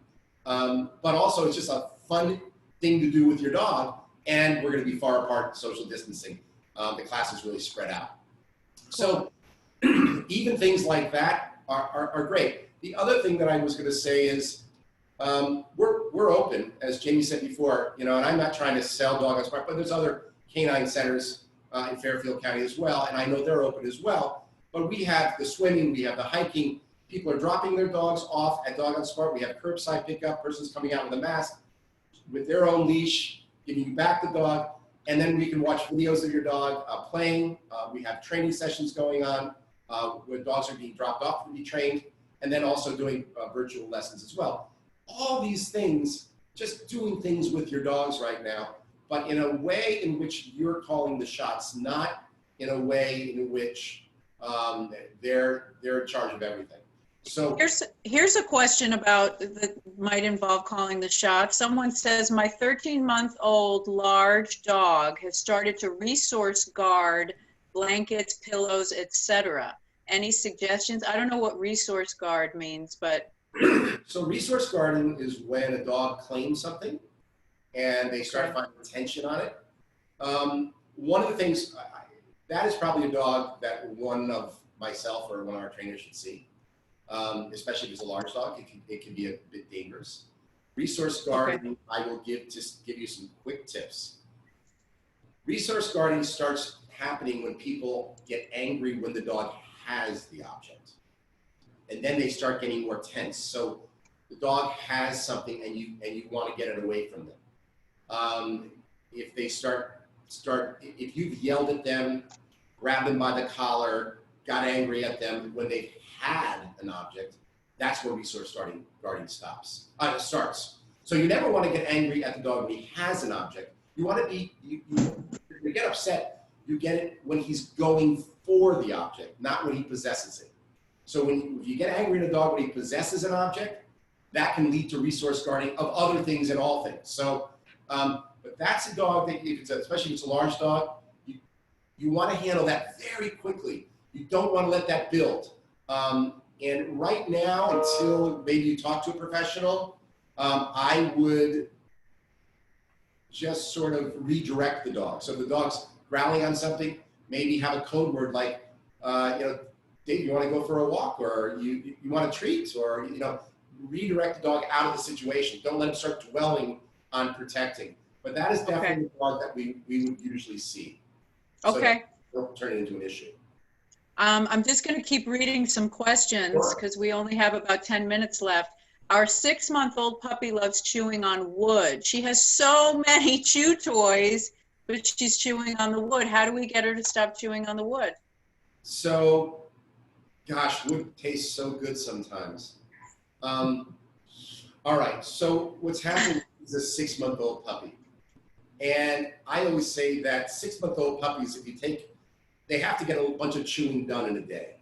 But also it's just a fun thing to do with your dog. And we're going to be far apart, social distancing. The class is really spread out. So even things like that are great. The other thing that I was going to say is we're open, as Jamie said before, you know, and I'm not trying to sell Dog on Smart, but there's other canine centers in Fairfield County as well, and I know they're open as well. But we have the swimming, we have the hiking. People are dropping their dogs off at Dog on Smart. We have curbside pickup, persons coming out with a mask, with their own leash, giving you back the dog, and then we can watch videos of your dog playing. We have training sessions going on where dogs are being dropped off to be trained, and then also doing virtual lessons as well. All these things, just doing things with your dogs right now, but in a way in which you're calling the shots, not in a way in which they're in charge of everything. So here's a question about that might involve calling the shots. Someone says, my 13-month-old large dog has started to resource guard blankets, pillows, etc. Any suggestions? I don't know what resource guard means, but. So resource guarding is when a dog claims something and they start finding attention on it. One of the things, that is probably a dog that one of myself or one of our trainers should see. Especially if it's a large dog, it can be a bit dangerous. Resource guarding, I will give you some quick tips. Resource guarding starts happening when people get angry when the dog has the object. And then they start getting more tense. So the dog has something and you want to get it away from them. If they if you've yelled at them, grabbed them by the collar, got angry at them when they've had an object, that's where resource guarding starts. So you never want to get angry at the dog when he has an object. You want to be, you get upset, you get it when he's going for the object, not when he possesses it. So if you get angry at a dog when he possesses an object, that can lead to resource guarding of other things and all things. So, but that's a dog that, especially if it's a large dog, You want to handle that very quickly. You don't want to let that build. And right now, until maybe you talk to a professional, I would just sort of redirect the dog. So if the dog's growling on something, maybe have a code word like, Dave, you want to go for a walk, or you want a treat, or, redirect the dog out of the situation. Don't let him start dwelling on protecting. But that is definitely the dog that we would usually see. So Okay. Don't turn it into an issue. I'm just going to keep reading some questions because we only have about 10 minutes left. Our 6-month-old puppy loves chewing on wood. She has so many chew toys, but she's chewing on the wood. How do we get her to stop chewing on the wood? So, gosh, wood tastes so good sometimes. All right, so what's happening is a 6-month-old puppy. And I always say that 6-month-old puppies, they have to get a bunch of chewing done in a day.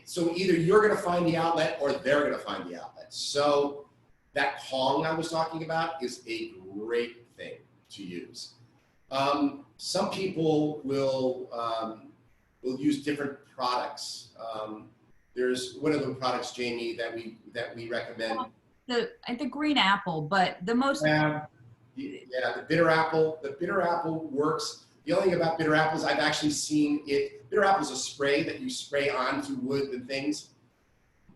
So either you're going to find the outlet or they're going to find the outlet. So that Kong I was talking about is a great thing to use. Some people will use different products. There's one of the products, Jamie, that we recommend. The green apple, but the most. Yeah, the bitter apple. The bitter apple works. The only thing about bitter apples, I've actually seen it. Bitter apple is a spray that you spray onto wood and things.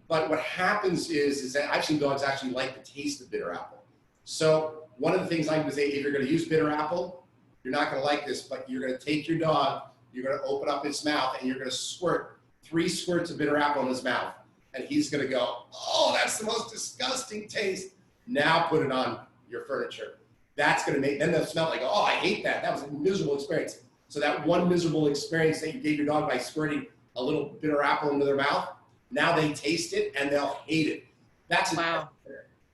But what happens is that I've seen dogs actually like the taste of bitter apple. So one of the things I would say, if you're going to use bitter apple, you're not going to like this, but you're going to take your dog, you're going to open up his mouth, and you're going to squirt 3 squirts of bitter apple in his mouth. And he's going to go, oh, that's the most disgusting taste. Now put it on your furniture. That's going to make, then they'll smell like, oh, I hate that. That was a miserable experience. So that one miserable experience that you gave your dog by squirting a little bitter apple into their mouth, now they taste it and they'll hate it. That's wow.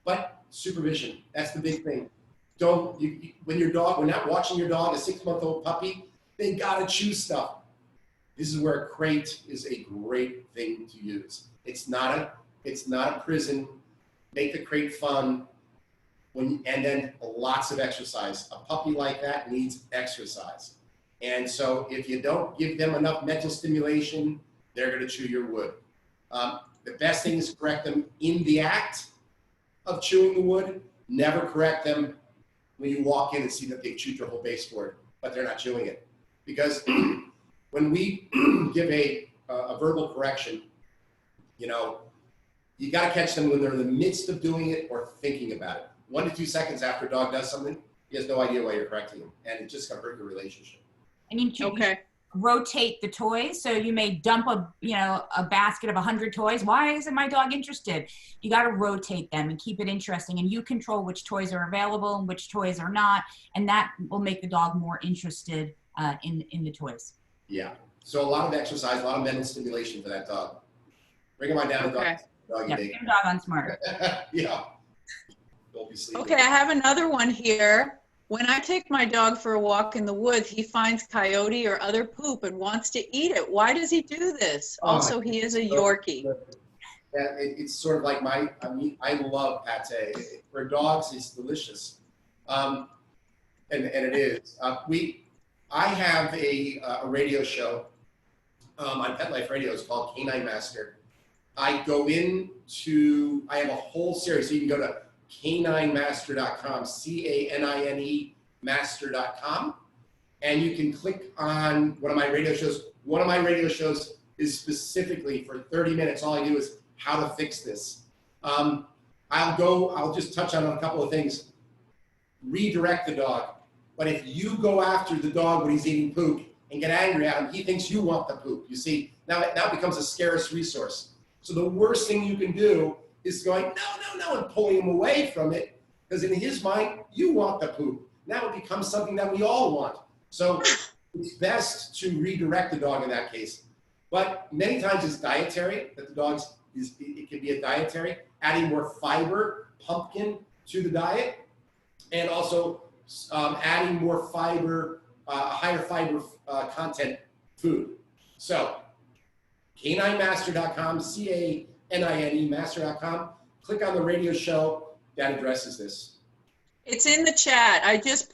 But supervision, that's the big thing. When not watching your dog, a 6-month-old puppy, they got to chew stuff. This is where a crate is a great thing to use. It's not a prison. Make the crate fun. And then lots of exercise. A puppy like that needs exercise. And so if you don't give them enough mental stimulation, they're going to chew your wood. The best thing is to correct them in the act of chewing the wood. Never correct them when you walk in and see that they've chewed your whole baseboard, but they're not chewing it. Because when we give a verbal correction, you got to catch them when they're in the midst of doing it or thinking about it. 1 to 2 seconds after a dog does something, he has no idea why you're correcting him, and it's just going to hurt your relationship. I mean, rotate the toys. So you may dump a basket of 100 toys. Why isn't my dog interested? You got to rotate them and keep it interesting, and you control which toys are available and which toys are not, and that will make the dog more interested in the toys. Yeah. So a lot of exercise, a lot of mental stimulation for that dog. Bring him on down to doggy day. Bring dog on Smart. Yeah. Don't be sleeping. Okay, I have another one here. When I take my dog for a walk in the woods, he finds coyote or other poop and wants to eat it. Why does he do this? Also, he is a Yorkie. It's sort of like I love pate. For dogs, it's delicious. And it is. I have a radio show on Pet Life Radio. It's called Canine Master. I have a whole series. So you can go to caninemaster.com, CANINE master.com, and you can click on one of my radio shows. One of my radio shows is specifically for 30 minutes. All I do is how to fix this. I'll just touch on a couple of things. Redirect the dog. But if you go after the dog when he's eating poop and get angry at him, he thinks you want the poop. You see, now it becomes a scarce resource. So the worst thing you can do is going, no, and pulling him away from it, because in his mind, you want the poop. Now it becomes something that we all want. So it's best to redirect the dog in that case. But many times it's dietary, that the dog's, it can be a dietary, adding more fiber, pumpkin to the diet, and also adding more fiber, higher fiber content food. So caninemaster.com, CANINE master.com. Click on the radio show that addresses this. It's in the chat. I just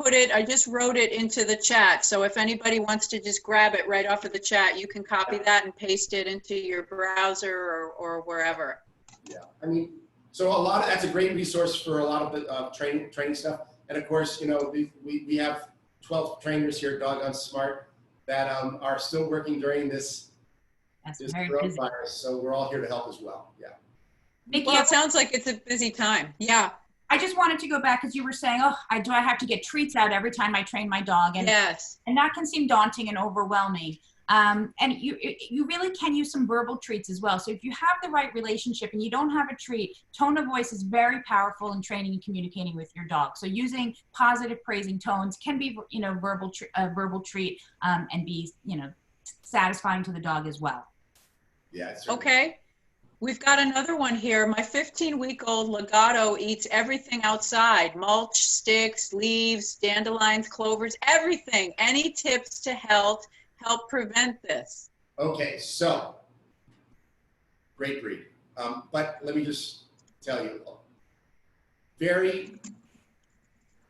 wrote it into the chat. So if anybody wants to just grab it right off of the chat, you can copy that and paste it into your browser or wherever. Yeah, I mean, so that's a great resource for a lot of the training stuff. And of course, you know, we have 12 trainers here at Doggone Smart that are still working during this coronavirus. So we're all here to help as well. Yeah. Nikki, Well, it sounds like it's a busy time. Yeah. I just wanted to go back because you were saying, oh, do I have to get treats out every time I train my dog? And, yes. And that can seem daunting and overwhelming. And you really can use some verbal treats as well. So if you have the right relationship and you don't have a treat, tone of voice is very powerful in training and communicating with your dog. So using positive praising tones can be, you know, verbal treat and be, you know, satisfying to the dog as well. Yeah. Okay. We've got another one here. My 15-week-old Legato eats everything outside: mulch, sticks, leaves, dandelions, clovers, everything. Any tips to help prevent this? Okay, so great breed. But let me just tell you,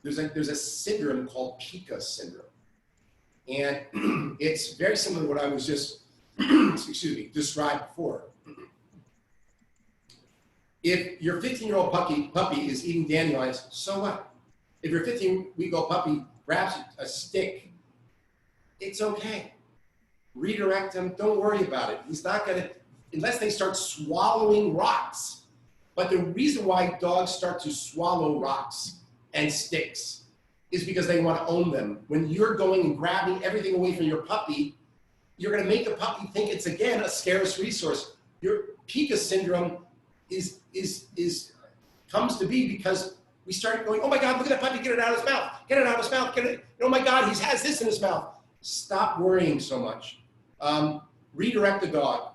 there's a syndrome called Pica syndrome. And it's very similar to what I was just, described before. If your 15-year-old puppy is eating dandelions, so what? If your 15-week-old puppy grabs a stick, it's okay. Redirect him, don't worry about it. He's not gonna, unless they start swallowing rocks. But the reason why dogs start to swallow rocks and sticks is because they want to own them. When you're going and grabbing everything away from your puppy, you're gonna make the puppy think it's, again, a scarce resource. Your Pica syndrome comes to be because we start going, oh my God, look at that puppy, get it out of his mouth, get it out of his mouth, get it, oh my God, he has this in his mouth. Stop worrying so much. Redirect the dog.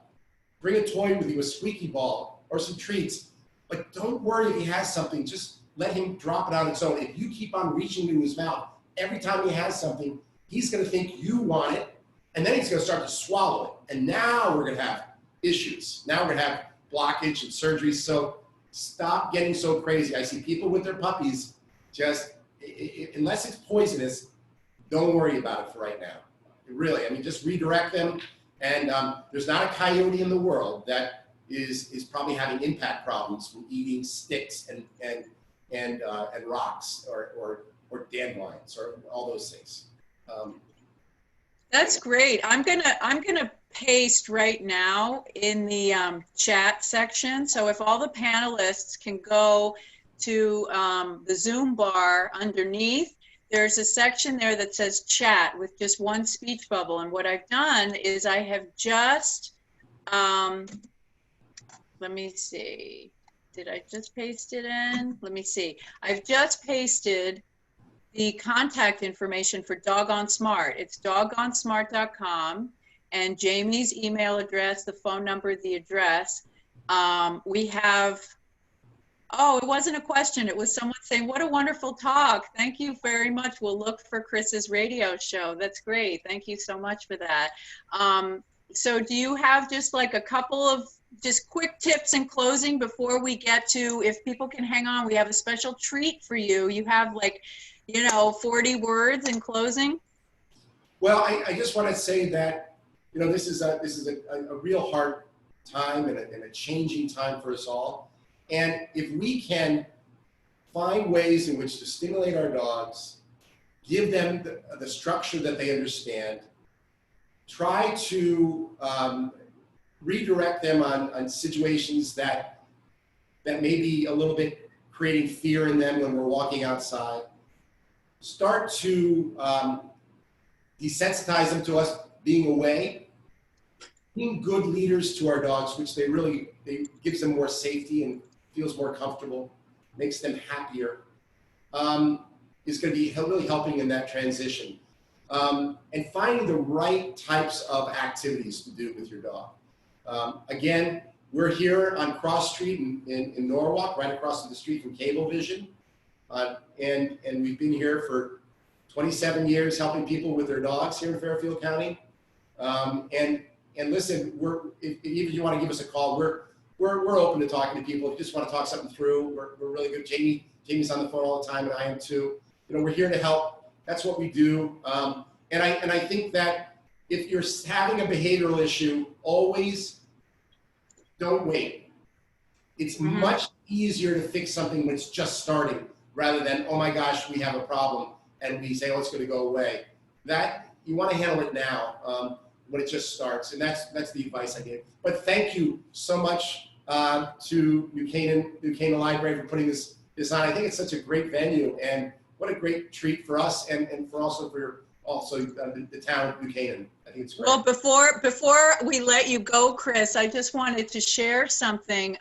Bring a toy with you, a squeaky ball or some treats, but don't worry if he has something, just let him drop it on its own. If you keep on reaching into his mouth, every time he has something, he's gonna think you want it, and then he's gonna start to swallow it. And now we're gonna have issues. Now we're gonna have blockage and surgery. So stop getting so crazy. I see people with their puppies just, unless it's poisonous, don't worry about it for right now. Really, I mean, just redirect them. And there's not a coyote in the world that is probably having impact problems from eating sticks and rocks or dandelions or all those things. That's great. I'm gonna paste right now in the chat section. So if all the panelists can go to the Zoom bar underneath, there's a section there that says chat with just one speech bubble. And what I've done is I have just, let me see, did I just paste it in? Let me see. I've just pasted the contact information for Doggone Smart. It's doggonesmart.com, and Jamie's email address, the phone number, the address. We have, oh, it wasn't a question. It was someone saying, what a wonderful talk. Thank you very much. We'll look for Chris's radio show. That's great. Thank you so much for that. So do you have just like a couple of just quick tips in closing before we get to, if people can hang on, we have a special treat for you. You have like, you know, 40 words in closing? Well, I just want to say that, you know, this is a real hard time and a changing time for us all. And if we can find ways in which to stimulate our dogs, give them the structure that they understand, try to redirect them on situations that may be a little bit creating fear in them when we're walking outside, start to desensitize them to us being away, being good leaders to our dogs, which they gives them more safety and feels more comfortable, makes them happier, is going to be really helping in that transition. And finding the right types of activities to do with your dog. Again, we're here on Cross Street in Norwalk, right across the street from Cablevision. And we've been here for 27 years helping people with their dogs here in Fairfield County. And listen, if you want to give us a call, we're open to talking to people. If you just want to talk something through, we're really good. Jamie's on the phone all the time, and I am too. You know, we're here to help. That's what we do. And I think that if you're having a behavioral issue, always don't wait. It's much easier to fix something when it's just starting rather than, oh my gosh, we have a problem and we say, oh, it's going to go away. That you want to handle it now when it just starts, and that's the advice I give. But thank you so much to New Canaan Library for putting this on. I think it's such a great venue, and what a great treat for us and for the town of New Canaan. I think it's great. Well, before we let you go, Chris, I just wanted to share something.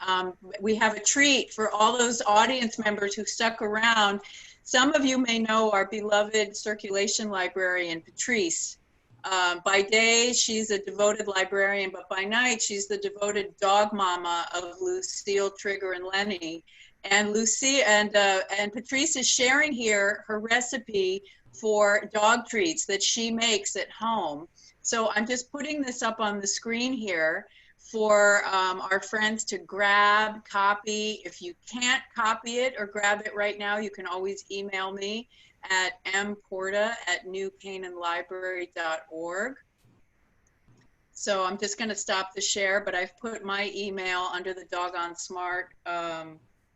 We have a treat for all those audience members who stuck around. Some of you may know our beloved circulation librarian, Patrice. By day, she's a devoted librarian, but by night, she's the devoted dog mama of Lucille, Trigger, and Lenny. And Patrice is sharing here her recipe for dog treats that she makes at home. So I'm just putting this up on the screen here for our friends to grab, copy. If you can't copy it or grab it right now, you can always email me at mporta@newcanaanlibrary.org. So I'm just going to stop the share, but I've put my email under the Doggone Smart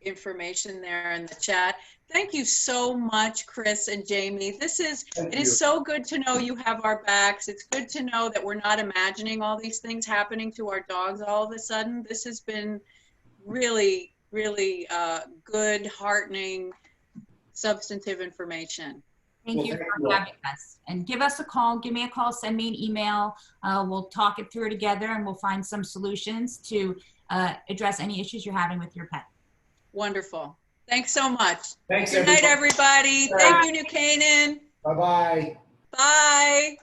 information there in the chat. Thank you so much, Chris and Jamie. It is so good to know you have our backs. It's good to know that we're not imagining all these things happening to our dogs all of a sudden. This has been really, really good, heartening, substantive information. Thank you for having us. And give us a call, give me a call, send me an email. We'll talk it through together and we'll find some solutions to address any issues you're having with your pet. Wonderful. Thanks so much. Thanks, Good night, everybody. Thank you, New Canaan. Bye-bye. Bye.